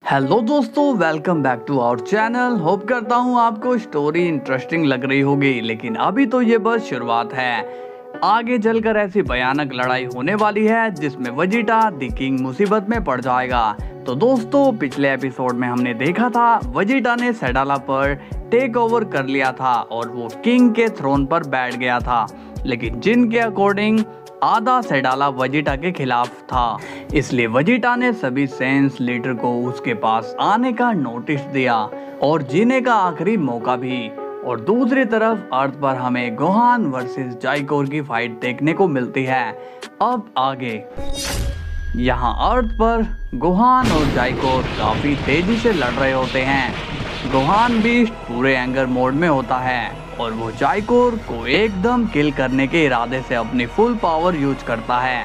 Hello दोस्तों, welcome back to our channel. Hope करता हूँ आपको स्टोरी इंटरेस्टिंग लग रही होगी, लेकिन अभी तो ये बस शुरुआत है। आगे चलकर ऐसी भयानक लड़ाई होने वाली है जिसमें वेजिटा द किंग मुसीबत में पड़ जाएगा। तो दोस्तों, पिछले एपिसोड में हमने देखा था वेजिटा ने सेडाला पर टेक ओवर कर लिया था और वो किंग के थ्रोन पर बैठ गया था, लेकिन जिन के अकॉर्डिंग आधा सेडाला वेजिटा के खिलाफ था। इसलिए वेजिटा ने सभी सेंस लीडर को उसके पास आने का नोटिस दिया और जीने का आखिरी मौका भी। और दूसरी तरफ अर्थ पर हमें गोहान वर्सेस जाइकोर की फाइट देखने को मिलती है। अब आगे यहाँ अर्थ पर गोहान और जाइकोर काफी तेजी से लड़ रहे होते हैं। गोहान बीस्ट पूरे एंगर मोड में होता है और वो जाइकोर को एकदम किल करने के इरादे से अपनी फुल पावर यूज करता है।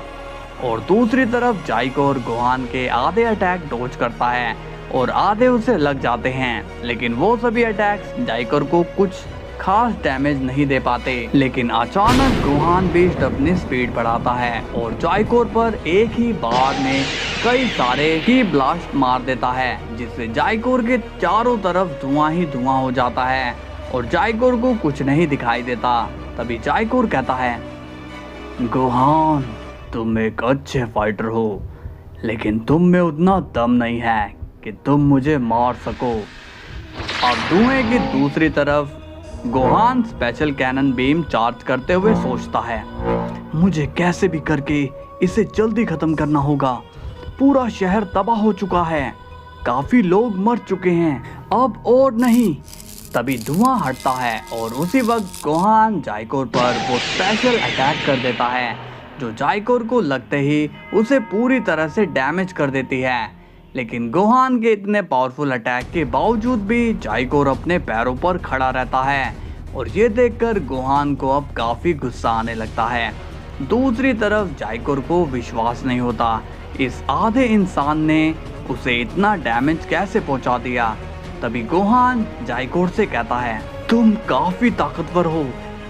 और दूसरी तरफ जाइकोर गोहान के आधे अटैक डॉज करता है और आधे उसे लग जाते हैं, लेकिन वो सभी अटैक्स जाइकोर को कुछ खास डैमेज नहीं दे पाते। लेकिन अचानक गोहान बीस्ट अपनी स्पीड बढ़ाता है और जाइकोर पर एक ही बार में कई सारे की ब्लास्ट मार देता है, जिससे जाइकोर के चारों तरफ धुआं ही धुआं हो जाता है और जाइकोर को कुछ नहीं दिखाई देता। तभी जाइकोर कहता है, गोहान तुम एक अच्छे फाइटर हो, लेकिन तुम में उतना दम नहीं है कि तुम मुझे मार सको। अब धुएं की दूसरी तरफ Gohan special cannon beam charge करते हुए सोचता है, मुझे कैसे भी करके इसे जल्दी खत्म करना होगा। पूरा शहर तबाह हो चुका है, काफी लोग मर चुके हैं, अब और नहीं। तभी धुआं हटता है और उसी वक्त गोहान जाइकोर पर वो स्पेशल अटैक कर देता है, जो जाइकोर को लगते ही उसे पूरी तरह से डैमेज कर देती है। लेकिन गोहान के इतने पावरफुल अटैक के बावजूद भी जाइकोर अपने पैरों पर खड़ा रहता है और ये देखकर गोहान को अब काफी गुस्सा आने लगता है। दूसरी तरफ जाइकोर को विश्वास नहीं होता, इस आधे इंसान ने उसे इतना डैमेज कैसे पहुंचा दिया। तभी गोहान जाइकोर से कहता है, तुम काफी ताकतवर हो,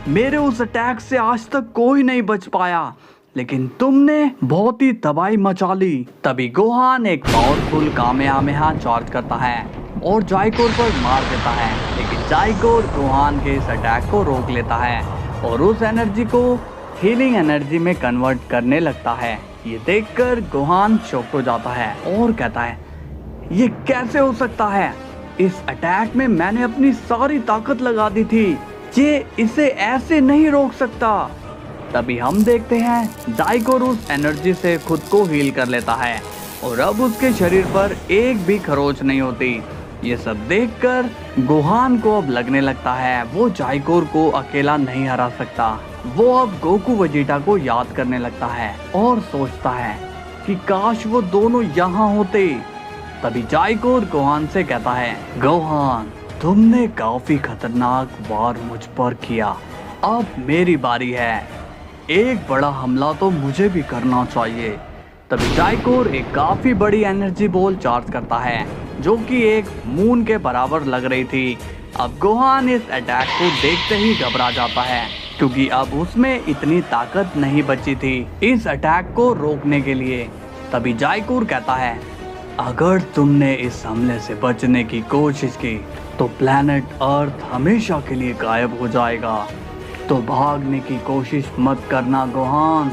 मेरे उस अटैक से आज तक कोई नहीं बच पाया, लेकिन तुमने बहुत ही तबाही मचा ली। तभी गोहान एक पावरफुल कामेहामेहा चार्ज करता है और जाइकोर पर मार देता है, लेकिन जाइकोर गोहान के इस अटैक को रोक लेता है और उस एनर्जी को हीलिंग एनर्जी में कन्वर्ट करने लगता है। ये देखकर गोहान शॉक हो जाता है और कहता है, ये कैसे हो सकता है? इस अटैक में मैंने अपनी सारी ताकत लगा दी थी, ये इसे ऐसे नहीं रोक सकता। तभी हम देखते हैं जाइकोर उस एनर्जी से खुद को हील कर लेता है और अब उसके शरीर पर एक भी खरोच नहीं होती। ये सब देखकर गोहान को अब लगने लगता है वो जाइकोर को अकेला नहीं हरा सकता। वो अब गोकू वेजिटा को याद करने लगता है और सोचता है कि काश वो दोनों यहाँ होते। तभी जाइकोर गोहान से कहता है, गोहान तुमने काफी खतरनाक वार मुझ पर किया, अब मेरी बारी है। एक बड़ा हमला तो मुझे भी करना चाहिए। तभी जाइकोर एक काफी बड़ी एनर्जी बॉल चार्ज करता है, जो कि एक मून के बराबर लग रही थी। अब गोहान इस अटैक को देखते ही घबरा जाता है, क्योंकि अब उसमें इतनी ताकत नहीं बची थी इस अटैक को रोकने के लिए। तभी जाइकोर कहता है, अगर तुमने इस हमले से बचने की कोशिश की तो प्लैनेट अर्थ हमेशा के लिए गायब हो जाएगा, तो भागने की कोशिश मत करना गोहान।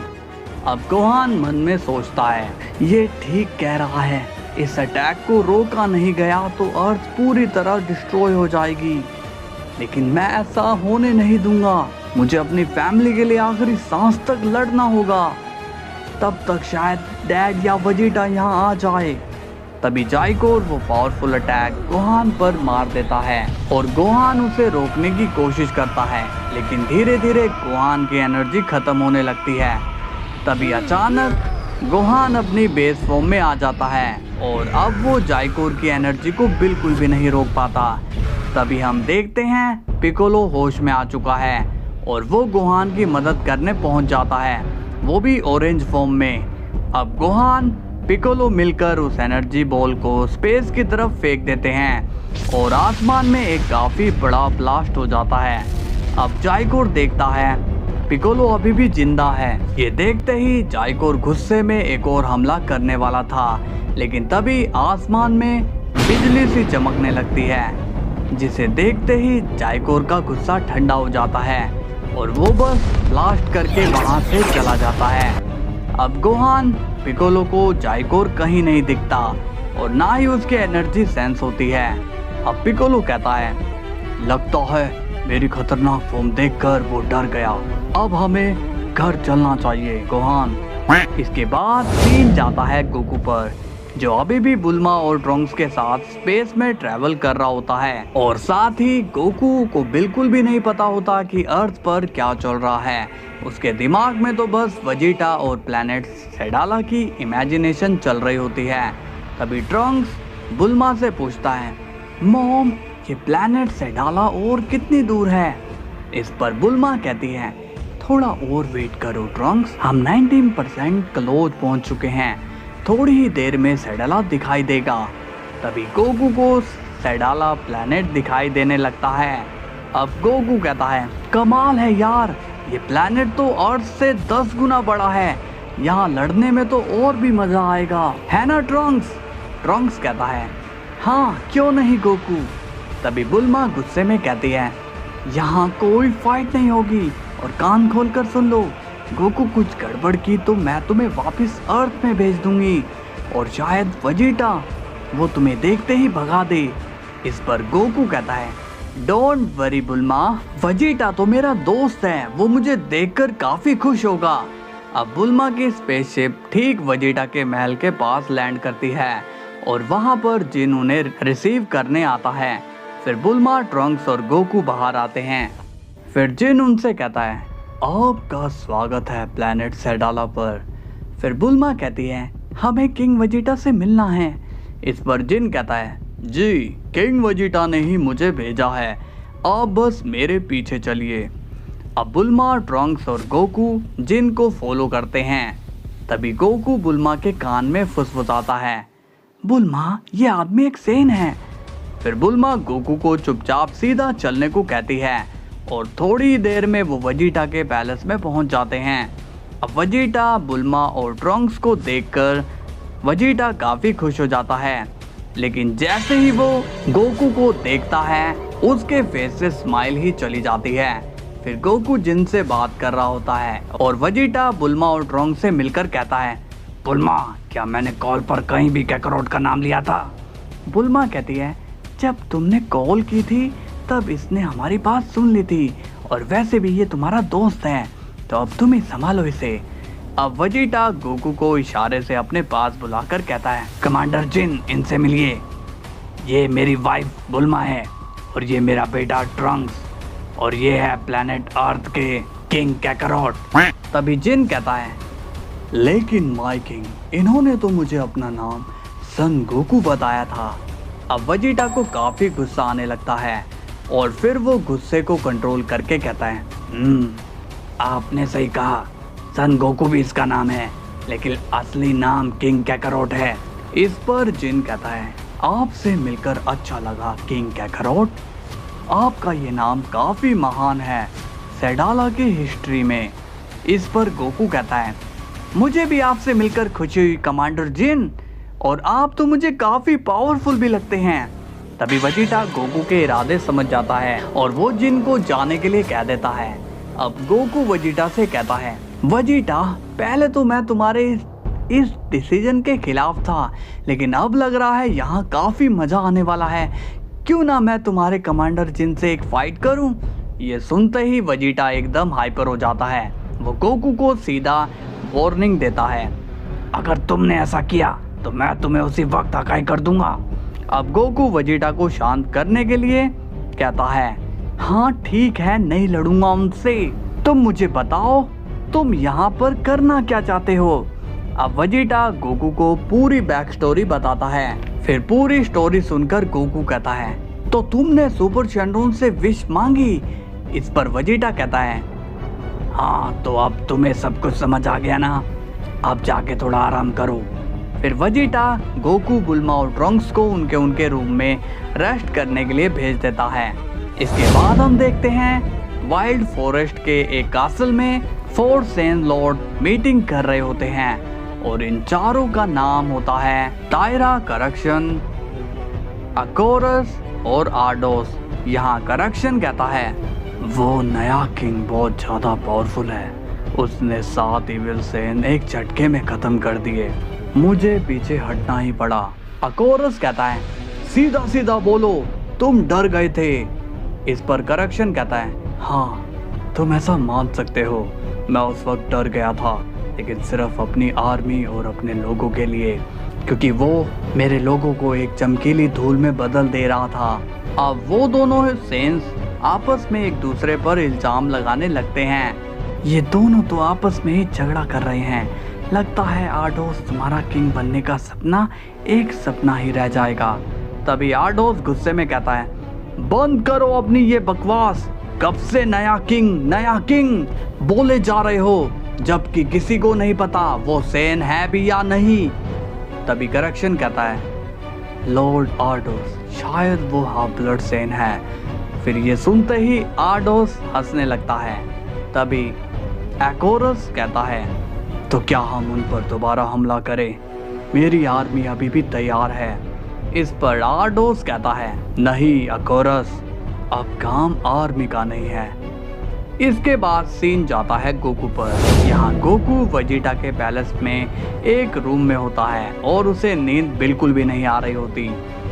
अब गोहान मन में सोचता है, ये ठीक कह रहा है, इस अटैक को रोका नहीं गया तो अर्थ पूरी तरह डिस्ट्रॉय हो जाएगी, लेकिन मैं ऐसा होने नहीं दूंगा। मुझे अपनी फैमिली के लिए आखिरी सांस तक लड़ना होगा, तब तक शायद डैड या वेजिटा यहाँ आ जाए। तभी जाइकोर वो पावरफुल अटैक गोहान पर मार देता है और गोहान उसे रोकने की कोशिश करता है, लेकिन धीरे धीरे गोहान की एनर्जी खत्म होने लगती है। तभी अचानक गोहान अपनी बेस फॉर्म में आ जाता है और अब वो जाइकोर की एनर्जी को बिल्कुल भी नहीं रोक पाता। तभी हम देखते हैं पिकोलो होश में आ चुका है और वो गोहान की मदद करने पहुंच जाता है, वो भी ऑरेंज फॉर्म में। अब गोहान पिकोलो मिलकर उस एनर्जी बॉल को स्पेस की तरफ फेंक देते हैं और आसमान में एक काफी बड़ा ब्लास्ट हो जाता है। अब जाइकोर देखता है पिकोलो अभी भी जिंदा है। ये देखते ही जाइकोर गुस्से में एक और हमला करने वाला था, लेकिन तभी आसमान में बिजली सी चमकने लगती है, जिसे देखते ही जायकोर का गुस्सा ठंडा हो जाता है और वो बस ब्लास्ट करके वहां से चला जाता है। अब गोहान पिकोलो को जायकोर कहीं नहीं दिखता और ना ही उसकी एनर्जी सेंस होती है। अब पिकोलो कहता है, लगता है मेरी खतरनाक फॉर्म देखकर वो डर गया, अब हमें घर चलना चाहिए गोहान। इसके बाद सीन जाता है गोकू पर, जो अभी भी बुल्मा और ट्रंक्स के साथ स्पेस में ट्रेवल कर रहा होता है और साथ ही गोकू को बिल्कुल भी नहीं पता होता कि अर्थ पर क्या चल रहा है। उसके दिमाग में तो बस वेजिटा और प्लैनेट सेडाला की इमेजिनेशन चल रही होती है। तभी ट्रंक्स बुल्मा से पूछता है, मॉम ये प्लैनेट सेडाला और कितनी दूर है? इस पर बुल्मा कहती है, थोड़ा और वेट करो ट्रंक्स, हम 19% क्लोज पहुंच चुके हैं, थोड़ी ही देर में सेडाला दिखाई देगा। तभी गोकू को सेडाला प्लैनेट दिखाई देने लगता है। अब गोकू कहता है, कमाल है यार, ये प्लैनेट तो अर्थ से 10 गुना बड़ा है, यहाँ लड़ने में तो और भी मजा आएगा, है ना ट्रंक्स? ट्रंक्स कहता है, हाँ क्यों नहीं गोकू। तभी बुल्मा गुस्से में कहती है, यहाँ कोई फाइट नहीं होगी और कान खोलकर सुन लो, गोकू कुछ गड़बड़ की तो मैं तुम्हें वापस अर्थ में भेज दूंगी और शायद वेजिटा वो तुम्हें देखते ही भगा दे। इस पर गोकू कहता है, डोंट वरी बुल्मा, वेजिटा तो मेरा दोस्त है, वो मुझे देखकर काफी खुश होगा। अब बुल्मा की स्पेसशिप ठीक वेजिटा के महल के पास लैंड करती है और वहां पर जिन उन्हें रिसीव करने आता है। फिर बुल्मा, ट्रंक्स और गोकू बाहर आते हैं। फिर जिन उनसे कहता है, आपका स्वागत है प्लैनेट सेडाला पर। फिर बुल्मा कहती है, हमें किंग वेजिटा से मिलना है। इस पर जिन कहता है, जी किंग वेजिटा ने ही मुझे भेजा है, आप बस मेरे पीछे चलिए। अब बुल्मा, ट्रंक्स और गोकू जिन को फॉलो करते हैं। तभी गोकू बुल्मा के कान में फुसफुसाता है, बुल्मा ये आदमी एक सेन है। फिर बुल्मा गोकू को चुपचाप सीधा चलने को कहती है और थोड़ी देर में वो वेजिटा के पैलेस में पहुंच जाते हैं। अब वेजिटा बुल्मा और ट्रंक्स को देखकर वेजिटा काफी खुश हो जाता है, लेकिन जैसे ही वो गोकू को देखता है उसके फेस से स्माइल ही चली जाती है। फिर गोकू जिन से बात कर रहा होता है और वेजिटा बुल्मा और ट्रंक्स से मिलकर कहता है, बुल्मा क्या मैंने कॉल पर कहीं भी कैकरोट का नाम लिया था? बुल्मा कहती है, जब तुमने कॉल की थी तब इसने हमारी बात सुन ली थी और वैसे भी ये तुम्हारा दोस्त है, तो अब तुम ही संभालो इसे। अब वेजिटा गोकू को इशारे से अपने पास बुलाकर कहता है, कमांडर जिन इनसे मिलिए, ये मेरी वाइफ बुल्मा है और ये मेरा बेटा ट्रंक्स और ये है प्लैनेट अर्थ के किंग कैकरोट। तभी जिन कहता है, लेकिन माय किंग इन्होंने तो मुझे अपना नाम सन गोकू बताया था। अब वेजिटा को काफी गुस्सा आने लगता है और फिर वो गुस्से को कंट्रोल करके कहता है, आपने सही कहा, सन गोकू भी इसका नाम है, लेकिन असली नाम किंग कैकरोट है। इस पर जिन कहता है, आपसे मिलकर अच्छा लगा किंग कैकरोट, आपका ये नाम काफी महान है सेडाला की हिस्ट्री में। इस पर गोकू कहता है, मुझे भी आपसे मिलकर खुशी हुई कमांडर जिन, और आप तो मुझे काफी पावरफुल भी लगते हैं। तभी वेजिटा गोकू के इरादे समझ जाता है और वो जिन को जाने के लिए कह देता है। अब गोकू वेजिटा से कहता है, वेजिटा पहले तो मैं तुम्हारे इस डिसीजन के खिलाफ था, लेकिन अब लग रहा है यहाँ काफी मजा आने वाला है, क्यों ना मैं तुम्हारे कमांडर जिन से एक फाइट करूं? ये सुनते ही वेजिटा एकदम हाइपर हो जाता है। वो गोकू को सीधा वार्निंग देता है, अगर तुमने ऐसा किया तो मैं तुम्हें उसी वक्त हकाई कर दूंगा। अब गोकू वेजिटा को शांत करने के लिए कहता है, हाँ ठीक है, नहीं लड़ूंगा उनसे, तुम मुझे बताओ तुम यहाँ पर करना क्या चाहते हो? अब वेजिटा गोकू को पूरी बैक स्टोरी बताता है। फिर पूरी स्टोरी सुनकर गोकू कहता है, तो तुमने सुपर शेंडोन से विश मांगी? इस पर वेजिटा कहता है, हाँ तो अब तुम्हें सब कुछ समझ आ गया ना, अब जाके थोड़ा आराम करो। फिर वेजिटा गोकू, बुल्मा और ट्रंक्स को उनके रूम में रेस्ट करने के लिए भेज देता है। इसके बाद हम देखते हैं वाइल्ड फॉरेस्ट के एक कासल में 4 सेन लॉर्ड मीटिंग कर रहे होते हैं और इन चारों का नाम होता है टायरा, करक्शन, अकोरस और आर्डोस। यहाँ करेक्शन कहता है वो नया किंग बहुत ज्यादा पावरफुल है, उसने 7 इविल सेन एक झटके में खत्म कर दिए, मुझे पीछे हटना ही पड़ा। अकोरस कहता है सीधा सीधा बोलो, तुम डर गए थे। इस पर करेक्शन कहता है हाँ तुम ऐसा मान सकते हो, मैं उस वक्त डर गया था, लेकिन सिर्फ अपनी आर्मी और अपने लोगों के लिए, क्योंकि वो मेरे लोगों को एक चमकीली धूल में बदल दे रहा था। अब वो दोनों सेंस आपस में एक दूसरे पर इल्जाम लगाने लगते हैं। ये दोनों तो आपस में ही झगड़ा कर रहे हैं। लगता है आर्डोस तुम्हारा किंग बनने का सपना एक सपना ही रह जाएगा। तभी आर्डोस गुस्से में कहता है बंद करो अपनी ये बकवास, कब से नया किंग बोले जा रहे हो, जबकि किसी को नहीं पता वो सेन है भी या नहीं। तभी करेक्शन कहता है लॉर्ड आर्डोस, शायद वो हाफ ब्लड सेन है। फिर ये सुनते ही आर्डोस हंसने लगता है। तभी अकोरस कहता है तो क्या हम उन पर दोबारा हमला करें, मेरी आर्मी अभी भी तैयार है। इस पर आर्डोस कहता है नहीं अकोरस, अब काम आर्मी का नहीं है। इसके बाद सीन जाता है गोकू पर। यहाँ गोकू वेजिटा के पैलेस में एक रूम में होता है और उसे नींद बिल्कुल भी नहीं आ रही होती।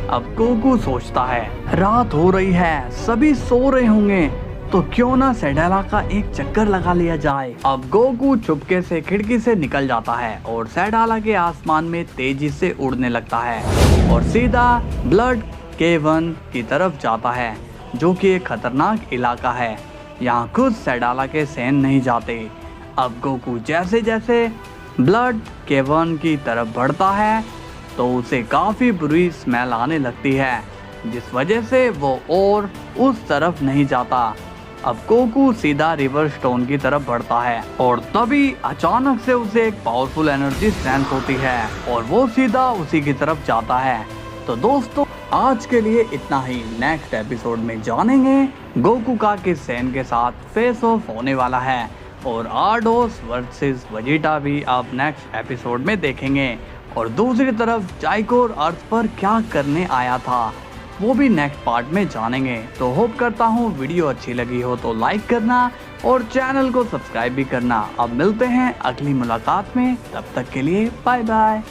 अब गोकू सोचता है रात हो रही है, सभी सो रहे होंगे, तो क्यों ना सेडाला का एक चक्कर लगा लिया जाए। अब गोकू चुपके से खिड़की से निकल जाता है और सेडाला के आसमान में तेजी से उड़ने लगता है और सीधा ब्लड केवन की तरफ जाता है, जो कि एक खतरनाक इलाका है। यहाँ खुद सेडाला के सेन नहीं जाते। अब गोकू जैसे जैसे ब्लड केवन की तरफ बढ़ता है तो उसे काफी बुरी स्मेल आने लगती है, जिस वजह से वो और उस तरफ नहीं जाता। अब गोकू सीधा रिवर स्टोन की तरफ बढ़ता है और तभी अचानक से उसे एक पावरफुल एनर्जी सेंस होती है और वो सीधा उसी की तरफ जाता है। तो दोस्तों आज के लिए इतना ही। नेक्स्ट एपिसोड में जानेंगे गोकू का किस सेन के साथ फेस ऑफ होने वाला है और आर्डोस वर्सेस वेजिटा भी आप नेक्स्ट एपिसोड में देखेंगे। और दूसरी तरफ जाइकोर अर्थ पर क्या करने आया था वो भी नेक्स्ट पार्ट में जानेंगे। तो होप करता हूँ वीडियो अच्छी लगी हो तो लाइक करना और चैनल को सब्सक्राइब भी करना। अब मिलते हैं अगली मुलाकात में, तब तक के लिए बाय बाय।